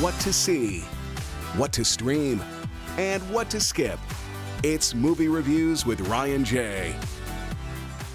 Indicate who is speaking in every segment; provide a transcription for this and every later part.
Speaker 1: what to see, what to stream, and what to skip. It's Movie Reviews with Ryan J.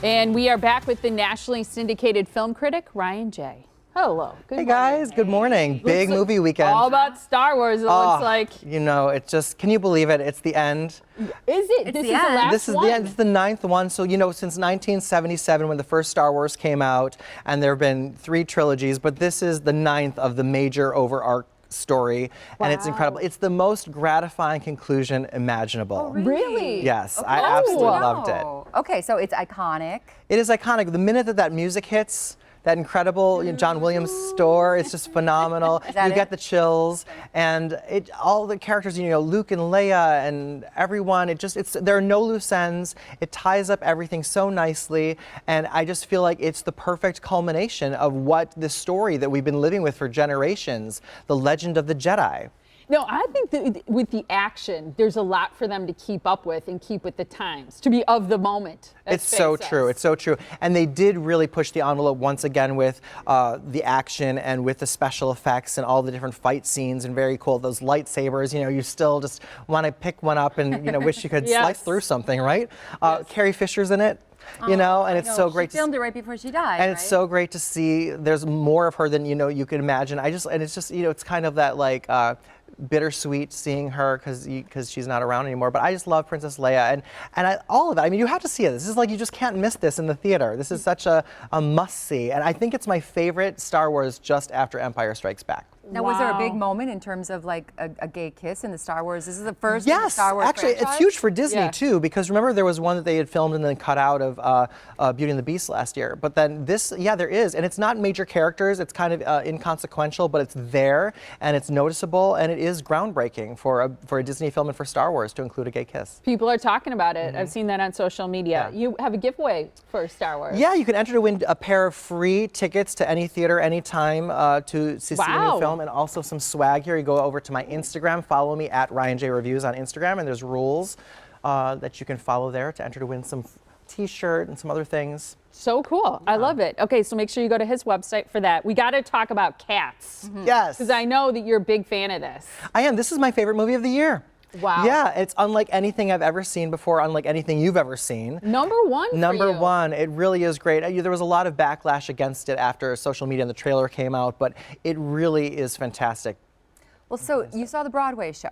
Speaker 2: And we are back with the nationally syndicated film critic, Ryan J. Hello.
Speaker 3: Good morning. Guys, good morning. Big movie weekend.
Speaker 2: All about Star Wars, it looks like.
Speaker 3: You know, it just, can you believe it? It's the end.
Speaker 2: Is it? This is the last one?
Speaker 3: This is the end. It's the 9th one. So, you know, since 1977 when the first Star Wars came out, and there have been 3 trilogies, but this is the 9th of the major overarch story, and it's incredible. It's the most gratifying conclusion imaginable.
Speaker 4: Oh, really?
Speaker 3: Yes,
Speaker 4: okay.
Speaker 3: I absolutely loved it.
Speaker 4: Okay, so it's iconic.
Speaker 3: It is iconic. The minute that music hits, that incredible John Williams score, it's just phenomenal. You get the chills, and all the characters, you know, Luke and Leia and everyone, there are no loose ends. It ties up everything so nicely, and I just feel like it's the perfect culmination of what the story that we've been living with for generations, the legend of the Jedi.
Speaker 2: No, I think that with the action, there's a lot for them to keep up with and keep with the times, to be of the moment.
Speaker 3: It's so true. It's so true. And they did really push the envelope once again with the action and with the special effects and all the different fight scenes, and very cool. Those lightsabers, you know, you still just want to pick one up and, you know, wish you could slice through something, right? Carrie Fisher's in it. You know, and it's so great.
Speaker 4: She filmed it right before she died.
Speaker 3: And it's so great to see. There's more of her than, you know, you could imagine. And it's just, you know, it's kind of that like bittersweet seeing her because she's not around anymore. But I just love Princess Leia and all of it. I mean, you have to see it. This is like, you just can't miss this in the theater. This is such a must see. And I think it's my favorite Star Wars just after Empire Strikes Back.
Speaker 4: Now, was there a big moment in terms of like a gay kiss in the Star Wars? This is the first
Speaker 3: Yes,
Speaker 4: Star Wars
Speaker 3: actually,
Speaker 4: franchise?
Speaker 3: it's huge for Disney too, because remember there was one that they had filmed and then cut out of Beauty and the Beast last year. But then this, there is, and it's not major characters. It's kind of inconsequential, but it's there and it's noticeable, and it is groundbreaking for a Disney film and for Star Wars to include a gay kiss.
Speaker 2: People are talking about it. I've seen that on social media. You have a giveaway for Star Wars.
Speaker 3: Yeah, you can enter to win a pair of free tickets to any theater, anytime to see a new film, and also some swag here. You go over to my Instagram, follow me at Ryan J Reviews on Instagram, and there's rules that you can follow there to enter to win some t-shirt and some other things.
Speaker 2: So cool. I love it. Okay, so make sure you go to his website for that. We got to talk about Cats.
Speaker 3: Yes.
Speaker 2: Because I know that you're a big fan of this.
Speaker 3: I am. This is my favorite movie of the year.
Speaker 2: Wow.
Speaker 3: Yeah, it's unlike anything I've ever seen before, unlike anything you've ever seen.
Speaker 2: Number one
Speaker 3: Number one. It really is great. There was a lot of backlash against it after social media and the trailer came out, but it really is fantastic.
Speaker 4: Well, so you saw the Broadway show.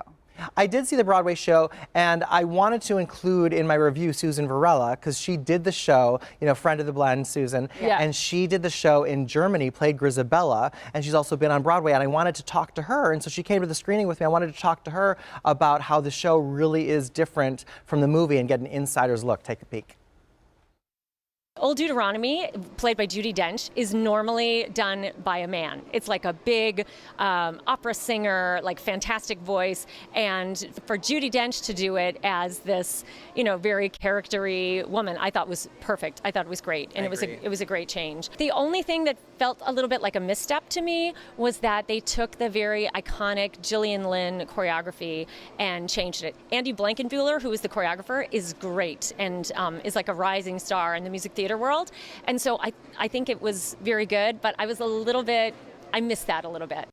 Speaker 3: I did see the Broadway show, and I wanted to include in my review Susan Varela, because she did the show, you know, friend of the blend, Susan, and she did the show in Germany, played Grisabella, and she's also been on Broadway, and I wanted to talk to her, and so she came to the screening with me. I wanted to talk to her about how the show really is different from the movie and get an insider's look. Take a peek.
Speaker 5: Old Deuteronomy, played by Judi Dench, is normally done by a man. It's like a big opera singer, like fantastic voice, and for Judi Dench to do it as this, you know, very charactery woman, I thought was perfect. I thought it was great, and it was a great change. The only thing that felt a little bit like a misstep to me was that they took the very iconic Gillian Lynne choreography and changed it. Andy Blankenbuehler, who is the choreographer, is great and is like a rising star in the music theater world, and so I think it was very good, but I missed that a little bit.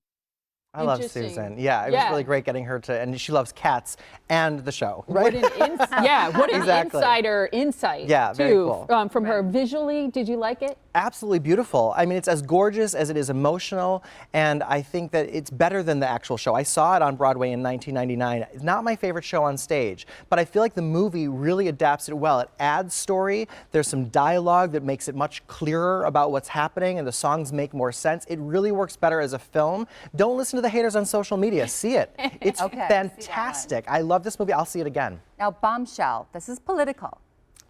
Speaker 3: I love Susan. Yeah, it was really great getting her to, and she loves cats and the show. Right?
Speaker 2: What an insider insight.
Speaker 3: Yeah, very cool.
Speaker 2: From her visually. Did you like it?
Speaker 3: Absolutely beautiful. I mean, it's as gorgeous as it is emotional, and I think that it's better than the actual show. I saw it on Broadway in 1999. It's not my favorite show on stage, but I feel like the movie really adapts it well. It adds story. There's some dialogue that makes it much clearer about what's happening, and the songs make more sense. It really works better as a film. Don't listen to the haters on social media. See it. It's fantastic. I love this movie. I'll see it again.
Speaker 4: Now, Bombshell, this is political.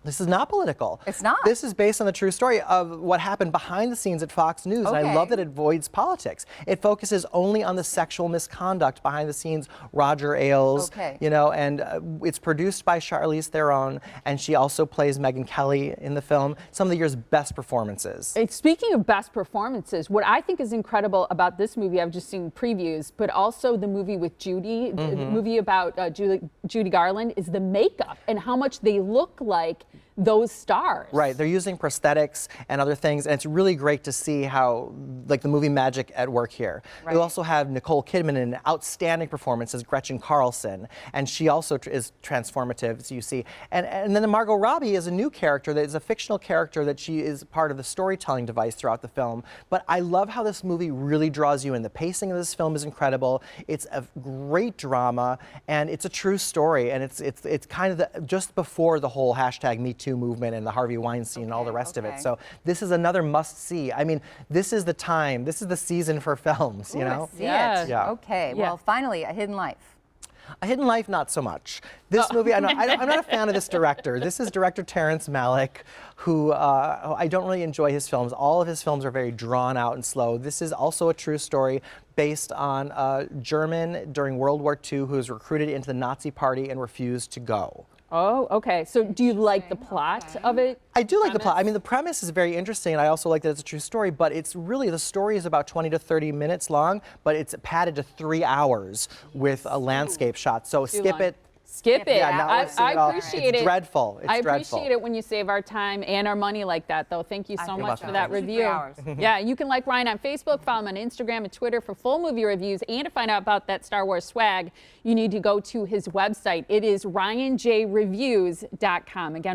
Speaker 3: This is not political.
Speaker 4: It's not?
Speaker 3: This is based on the true story of what happened behind the scenes at Fox News, and I love that it avoids politics. It focuses only on the sexual misconduct behind the scenes, Roger Ailes, you know, and it's produced by Charlize Theron, and she also plays Megyn Kelly in the film. Some of the year's best performances.
Speaker 2: Speaking of best performances, what I think is incredible about this movie, I've just seen previews, but also the movie with Judy, the movie about Judy Garland, is the makeup and how much they look like those stars.
Speaker 3: Right, they're using prosthetics and other things, and it's really great to see how, like, the movie magic at work here.
Speaker 4: Right.
Speaker 3: We also have Nicole Kidman in an outstanding performance as Gretchen Carlson, and she also is transformative, as you see. And then Margot Robbie is a new character that is a fictional character that she is part of the storytelling device throughout the film. But I love how this movie really draws you in. The pacing of this film is incredible. It's a great drama, and it's a true story, and it's kind of just before the whole hashtag Me Too movement and the Harvey Weinstein and all the rest of it. So this is another must-see. I mean, this is the time, this is the season for films, you know?
Speaker 4: See
Speaker 2: Yeah.
Speaker 4: it.
Speaker 3: Yeah.
Speaker 4: Okay. Well, finally, A Hidden Life.
Speaker 3: A Hidden Life, not so much. This movie, I'm not a fan of this director. This is director Terrence Malick, who I don't really enjoy his films. All of his films are very drawn out and slow. This is also a true story based on a German during World War II who was recruited into the Nazi Party and refused to go.
Speaker 2: Oh, okay. So do you like the plot of it?
Speaker 3: I do like the plot. I mean, the premise is very interesting, and I also like that it's a true story, but it's really, the story is about 20 to 30 minutes long, but it's padded to 3 hours with a landscape shot. So skip
Speaker 2: long.
Speaker 3: it.
Speaker 2: Skip it.
Speaker 3: Yeah, not worth seeing
Speaker 2: I
Speaker 3: it all.
Speaker 2: appreciate it.
Speaker 3: It's dreadful. It's
Speaker 2: I
Speaker 3: dreadful.
Speaker 2: appreciate it when you save our time and our money like that, though. Thank you so much for that
Speaker 4: Especially
Speaker 2: review.
Speaker 4: 3 hours.
Speaker 2: Yeah, you can like Ryan on Facebook, follow him on Instagram and Twitter for full movie reviews, and to find out about that Star Wars swag, you need to go to his website. It is ryanjreviews.com. Again,